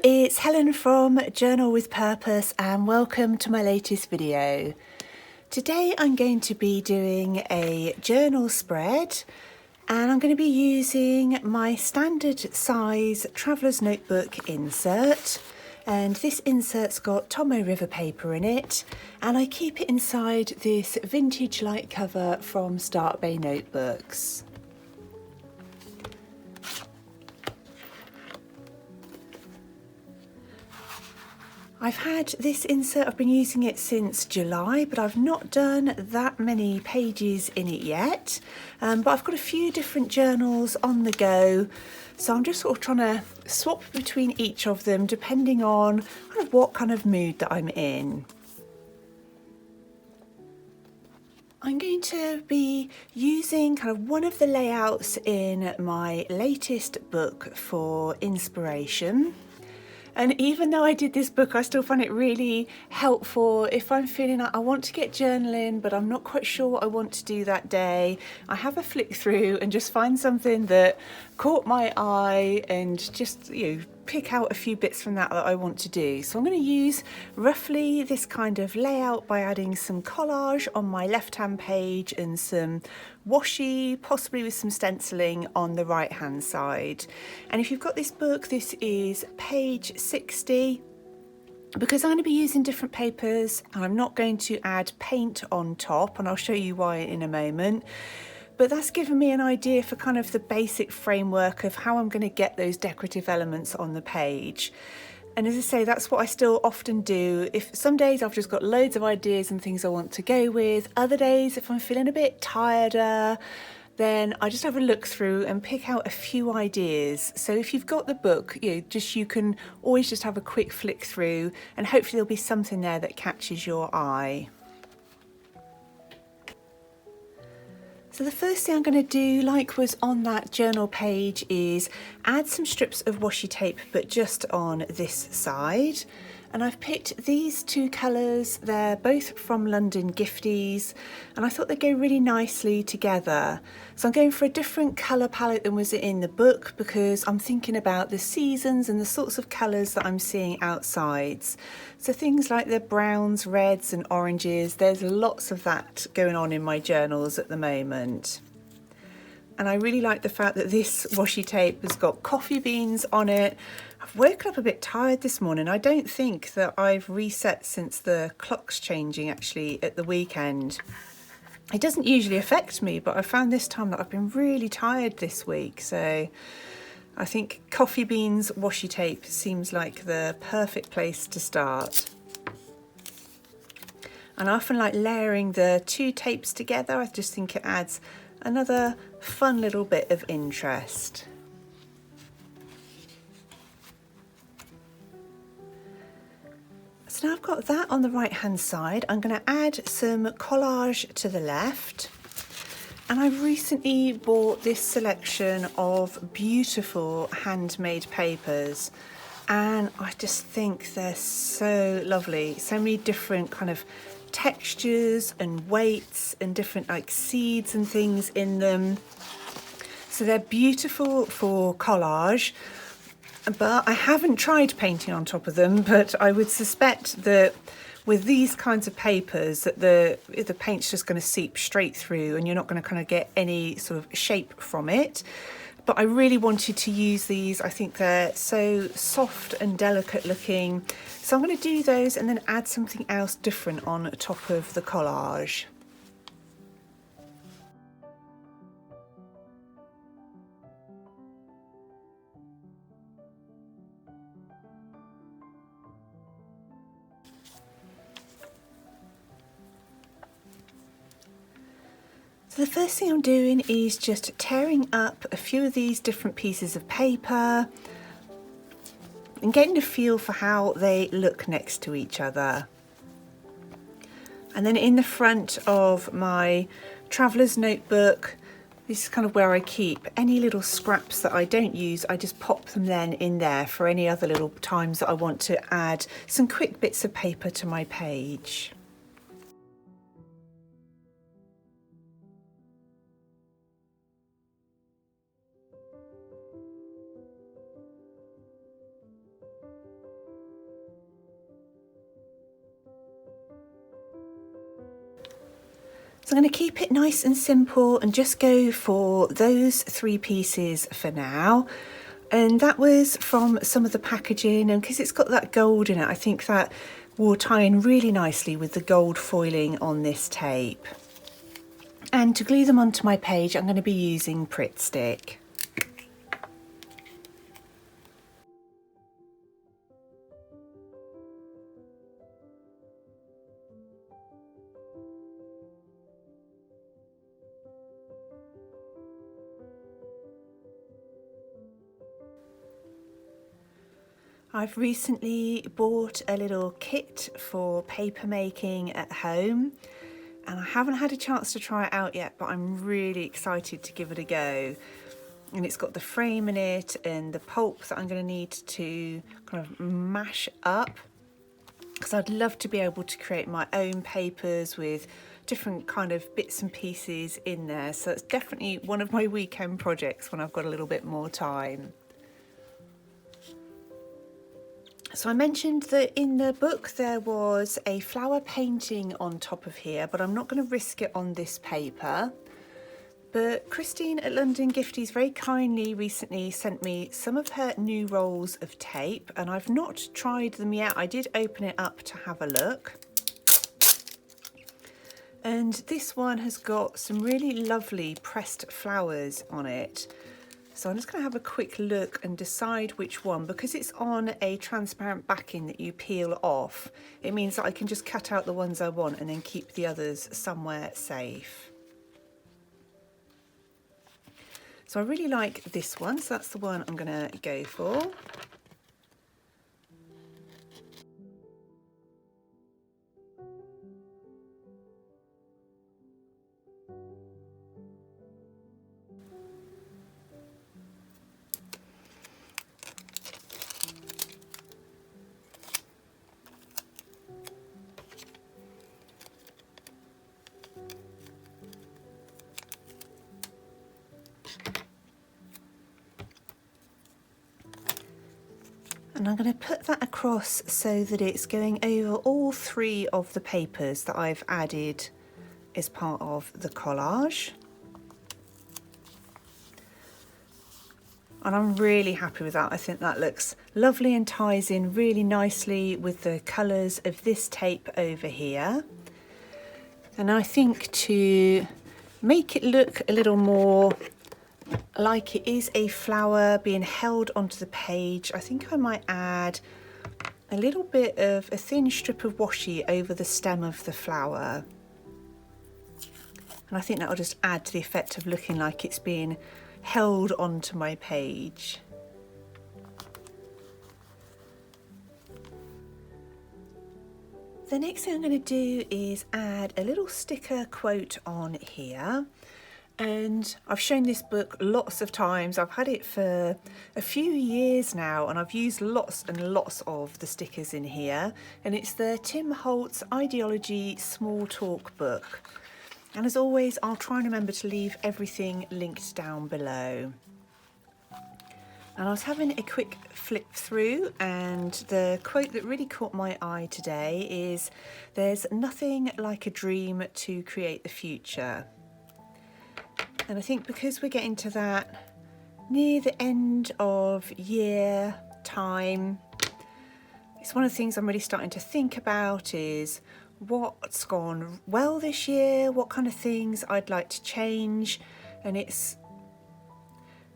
it's Helen from Journal with Purpose and welcome to my latest video. Today I'm going to be doing a journal spread and I'm going to be using my standard size Traveller's Notebook insert, and this insert's got Tomo River paper in it and I keep it inside this vintage light cover from Start Bay Notebooks. I've had this insert, I've been using it since July, but I've not done that many pages in it yet. But I've got a few different journals on the go, so I'm just sort of trying to swap between each of them depending on kind of what kind of mood that I'm in. I'm going to be using kind of one of the layouts in my latest book for inspiration. And even though I did this book, I still find it really helpful if I'm feeling like I want to get journaling, but I'm not quite sure what I want to do that day. I have a flick through and just find something that caught my eye and just, pick out a few bits from that I want to do. So I'm going to use roughly this kind of layout by adding some collage on my left-hand page and some washi, possibly with some stenciling on the right-hand side. And if you've got this book, this is page 60. Because I'm going to be using different papers, I'm not going to add paint on top, and I'll show you why in a moment. But that's given me an idea for kind of the basic framework of how I'm going to get those decorative elements on the page. And as I say, that's what I still often do. If some days I've just got loads of ideas and things I want to go with, other days if I'm feeling a bit tireder, then I just have a look through and pick out a few ideas. So if you've got the book, you can always just have a quick flick through and hopefully there'll be something there that catches your eye. So the first thing I'm going to do, like was on that journal page, is add some strips of washi tape, but just on this side. And I've picked these two colours, they're both from London Gifties, and I thought they'd go really nicely together. So I'm going for a different colour palette than was in the book because I'm thinking about the seasons and the sorts of colours that I'm seeing outside. So things like the browns, reds and oranges, there's lots of that going on in my journals at the moment. And I really like the fact that this washi tape has got coffee beans on it. I've woken up a bit tired this morning. I don't think that I've reset since the clock's changing actually at the weekend. It doesn't usually affect me, but I found this time that I've been really tired this week. So I think coffee beans washi tape seems like the perfect place to start. And I often like layering the two tapes together. I just think it adds another fun little bit of interest. So now I've got that on the right hand side, I'm going to add some collage to the left. And I recently bought this selection of beautiful handmade papers and I just think they're so lovely. So many different kind of textures and weights and different like seeds and things in them. So they're beautiful for collage, but I haven't tried painting on top of them, but I would suspect that with these kinds of papers that the paint's just going to seep straight through and you're not going to kind of get any sort of shape from it. But I really wanted to use these. I think they're so soft and delicate looking. So I'm going to do those and then add something else different on top of the collage. So the first thing I'm doing is just tearing up a few of these different pieces of paper and getting a feel for how they look next to each other. And then in the front of my Traveller's Notebook, this is kind of where I keep any little scraps that I don't use. I just pop them then in there for any other little times that I want to add some quick bits of paper to my page. So I'm going to keep it nice and simple and just go for those 3 pieces for now. And that was from some of the packaging, and because it's got that gold in it, I think that will tie in really nicely with the gold foiling on this tape. And to glue them onto my page, I'm going to be using Pritt Stick. I've recently bought a little kit for paper making at home, and I haven't had a chance to try it out yet, but I'm really excited to give it a go. And it's got the frame in it and the pulp that I'm going to need to kind of mash up, because I'd love to be able to create my own papers with different kind of bits and pieces in there. So it's definitely one of my weekend projects when I've got a little bit more time. So I mentioned that in the book there was a flower painting on top of here, but I'm not going to risk it on this paper. But Christine at London Gifties very kindly recently sent me some of her new rolls of tape, and I've not tried them yet. I did open it up to have a look. And this one has got some really lovely pressed flowers on it. So I'm just going to have a quick look and decide which one, because it's on a transparent backing that you peel off. It means that I can just cut out the ones I want and then keep the others somewhere safe. So I really like this one, so that's the one I'm going to go for. And I'm going to put that across so that it's going over all 3 of the papers that I've added as part of the collage. And I'm really happy with that. I think that looks lovely and ties in really nicely with the colours of this tape over here. And I think to make it look a little more like it is a flower being held onto the page, I think I might add a little bit of a thin strip of washi over the stem of the flower. And I think that will just add to the effect of looking like it's being held onto my page. The next thing I'm going to do is add a little sticker quote on here. And I've shown this book lots of times. I've had it for a few years now, and I've used lots and lots of the stickers in here. And it's the Tim Holtz Ideology Small Talk book. And as always, I'll try and remember to leave everything linked down below. And I was having a quick flip through, and the quote that really caught my eye today is, "There's nothing like a dream to create the future." And I think because we're getting to that near the end of year time, it's one of the things I'm really starting to think about is what's gone well this year, what kind of things I'd like to change. And it's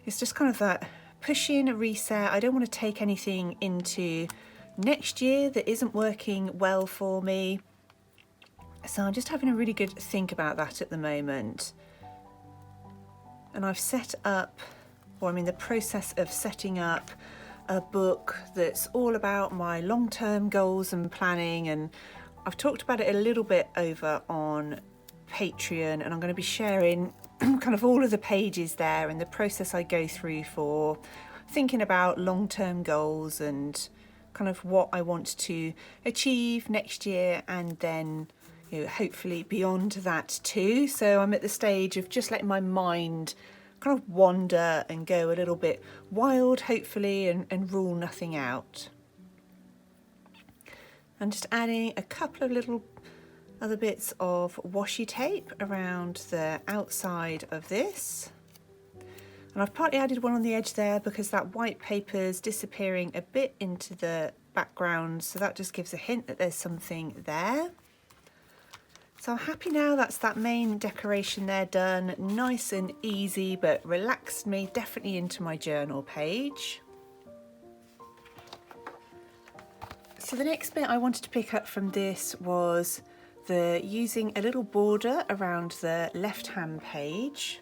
just kind of that pushing a reset. I don't want to take anything into next year that isn't working well for me. So I'm just having a really good think about that at the moment. And I've set up, or I'm in the process of setting up a book that's all about my long-term goals and planning, and I've talked about it a little bit over on Patreon, and I'm going to be sharing kind of all of the pages there and the process I go through for thinking about long-term goals and kind of what I want to achieve next year, and then hopefully beyond that too. So I'm at the stage of just letting my mind kind of wander and go a little bit wild, hopefully, and rule nothing out. I'm just adding a couple of little other bits of washi tape around the outside of this. And I've partly added one on the edge there because that white paper's disappearing a bit into the background, so that just gives a hint that there's something there. So I'm happy now that's that main decoration there done, nice and easy, but relaxed me definitely into my journal page. So the next bit I wanted to pick up from this was the using a little border around the left-hand page.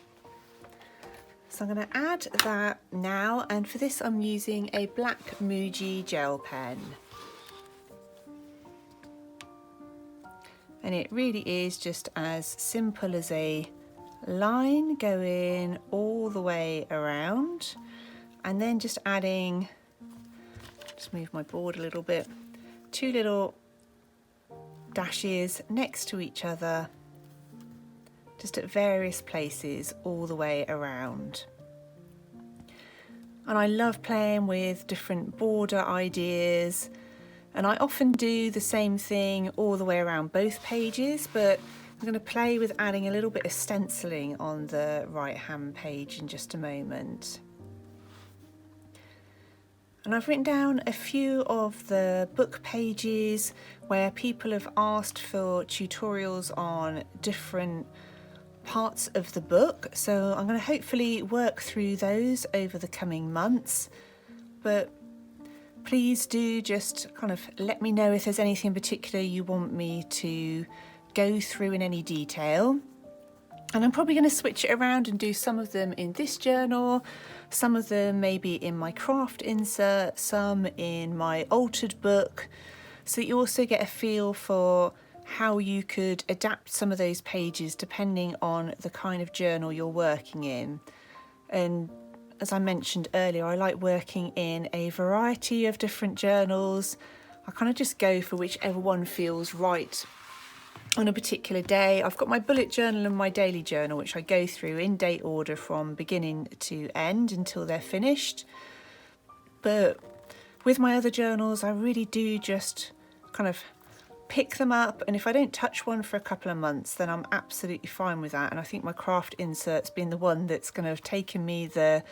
So I'm going to add that now, and for this I'm using a black Muji gel pen. And it really is just as simple as a line going all the way around, and then just adding, just move my board a little bit, 2 little dashes next to each other, just at various places all the way around. And I love playing with different border ideas, and I often do the same thing all the way around both pages, but I'm going to play with adding a little bit of stenciling on the right hand page in just a moment. And I've written down a few of the book pages where people have asked for tutorials on different parts of the book, so I'm going to hopefully work through those over the coming months. But please do just kind of let me know if there's anything in particular you want me to go through in any detail. And I'm probably going to switch it around and do some of them in this journal, some of them maybe in my craft insert, some in my altered book, so that you also get a feel for how you could adapt some of those pages depending on the kind of journal you're working in. And as I mentioned earlier, I like working in a variety of different journals. I kind of just go for whichever one feels right on a particular day. I've got my bullet journal and my daily journal, which I go through in date order from beginning to end until they're finished. But with my other journals, I really do just kind of pick them up, and if I don't touch one for a couple of months, then I'm absolutely fine with that. And I think my craft insert's been the one that's going to have taken me the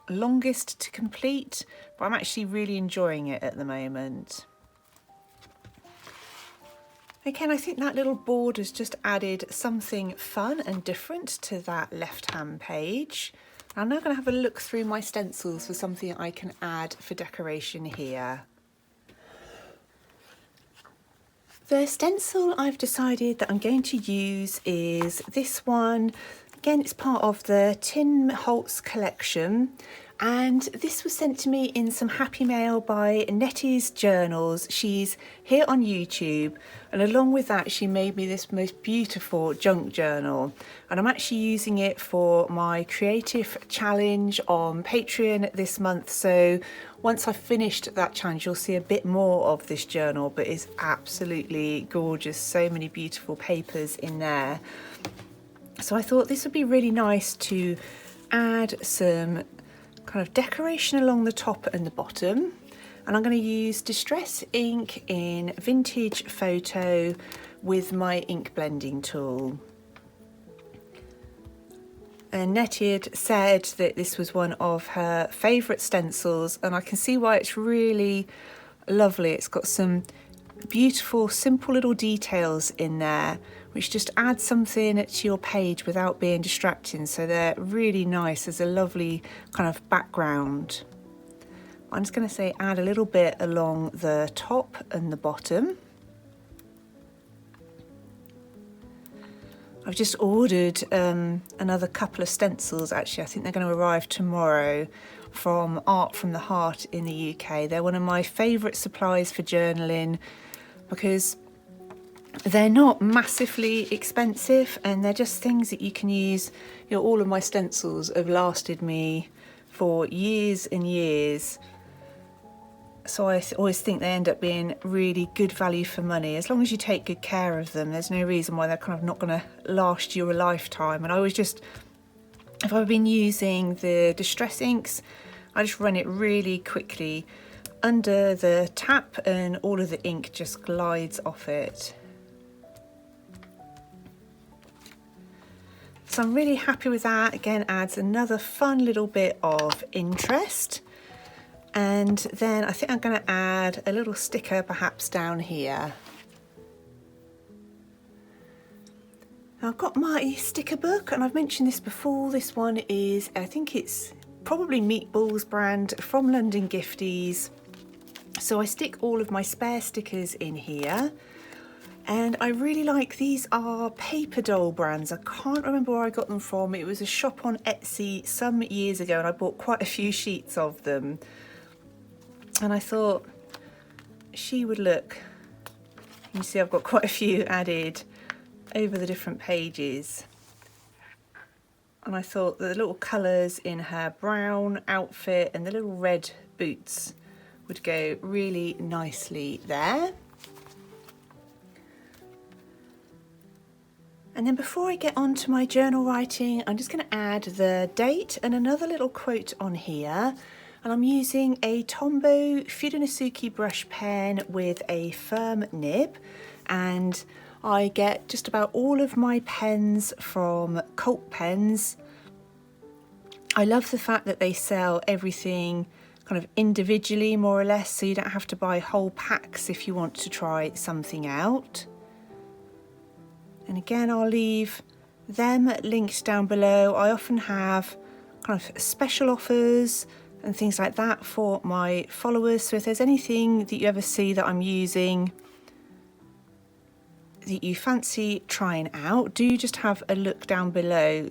longest to complete, but I'm actually really enjoying it at the moment. Again, I think that little board has just added something fun and different to that left-hand page. I'm now going to have a look through my stencils for something I can add for decoration here. The stencil I've decided that I'm going to use is this one. Again, it's part of the Tim Holtz collection, and this was sent to me in some happy mail by Nettie's Journals. She's here on YouTube, and along with that she made me this most beautiful junk journal, and I'm actually using it for my creative challenge on Patreon this month. So once I've finished that challenge, you'll see a bit more of this journal, but it's absolutely gorgeous. So many beautiful papers in there. So I thought this would be really nice to add some kind of decoration along the top and the bottom. And I'm going to use Distress ink in Vintage Photo with my ink blending tool. And Nettie had said that this was one of her favourite stencils, and I can see why. It's really lovely. It's got some beautiful, simple little details in there, which just add something to your page without being distracting. So they're really nice as a lovely kind of background. I'm just going to say add a little bit along the top and the bottom. I've just ordered another couple of stencils actually. I think they're going to arrive tomorrow from Art from the Heart in the UK. They're one of my favourite supplies for journaling because they're not massively expensive, and they're just things that you can use. You know, all of my stencils have lasted me for years and years. So I always think they end up being really good value for money. As long as you take good care of them, there's no reason why they're kind of not going to last you a lifetime. And I always just, if I've been using the Distress inks, I just run it really quickly under the tap and all of the ink just glides off it. So I'm really happy with that. Again, adds another fun little bit of interest. And then I think I'm going to add a little sticker perhaps down here. I've got my sticker book, and I've mentioned this before. This one is, I think it's probably Meatballs brand from London Gifties. So I stick all of my spare stickers in here. And I really like, these are paper doll brands. I can't remember where I got them from. It was a shop on Etsy some years ago, and I bought quite a few sheets of them. And I thought she would look, you see I've got quite a few added over the different pages. And I thought the little colours in her brown outfit and the little red boots would go really nicely there. And then before I get on to my journal writing, I'm just going to add the date and another little quote on here. And I'm using a Tombow Fudenosuke brush pen with a firm nib. And I get just about all of my pens from Cult Pens. I love the fact that they sell everything kind of individually, more or less, so you don't have to buy whole packs if you want to try something out. And again, I'll leave them linked down below. I often have kind of special offers and things like that for my followers. So if there's anything that you ever see that I'm using that you fancy trying out, do just have a look down below.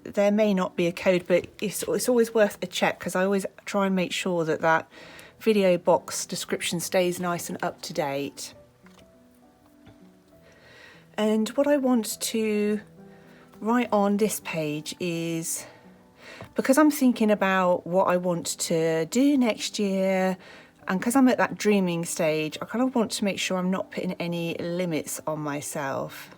There may not be a code, but it's always worth a check, because I always try and make sure that that video box description stays nice and up to date. And what I want to write on this page is, because I'm thinking about what I want to do next year, and because I'm at that dreaming stage, I kind of want to make sure I'm not putting any limits on myself.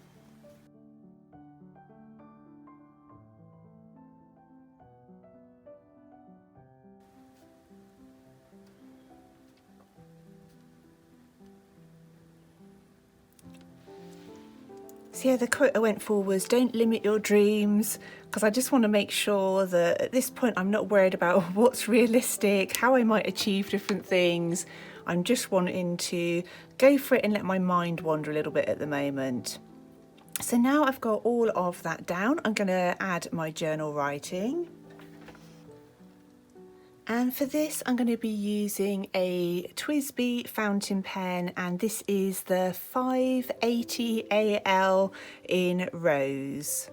So yeah, the quote I went for was, don't limit your dreams, because I just want to make sure that at this point I'm not worried about what's realistic, how I might achieve different things. I'm just wanting to go for it and let my mind wander a little bit at the moment. So now I've got all of that down, I'm going to add my journal writing. And for this, I'm going to be using a TWSBI fountain pen, and this is the 580 AL in Rose.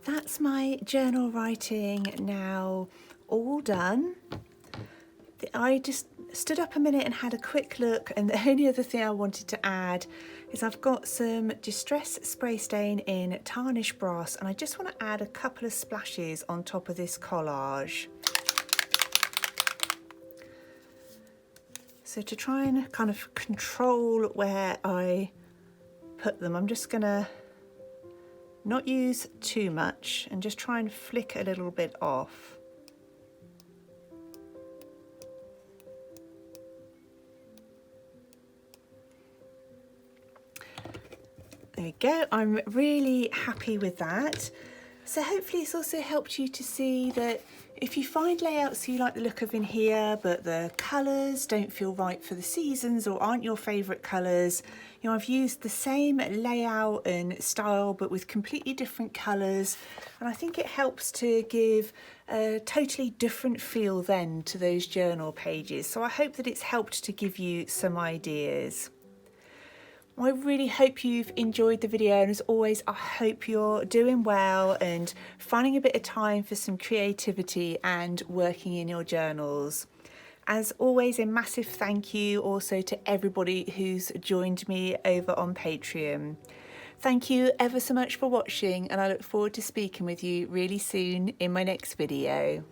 That's my journal writing now all done. I just stood up a minute and had a quick look, and the only other thing I wanted to add is I've got some Distress Spray Stain in Tarnish Brass, and I just want to add a couple of splashes on top of this collage. So to try and kind of control where I put them, I'm just going to not use too much and just try and flick a little bit off. There we go, I'm really happy with that. So hopefully it's also helped you to see that If you find layouts you like the look of in here, but the colours don't feel right for the seasons or aren't your favourite colours, you know, I've used the same layout and style but with completely different colours, and I think it helps to give a totally different feel then to those journal pages. So I hope that it's helped to give you some ideas. I really hope you've enjoyed the video, and as always I hope you're doing well and finding a bit of time for some creativity and working in your journals. As always, a massive thank you also to everybody who's joined me over on Patreon. Thank you ever so much for watching, and I look forward to speaking with you really soon in my next video.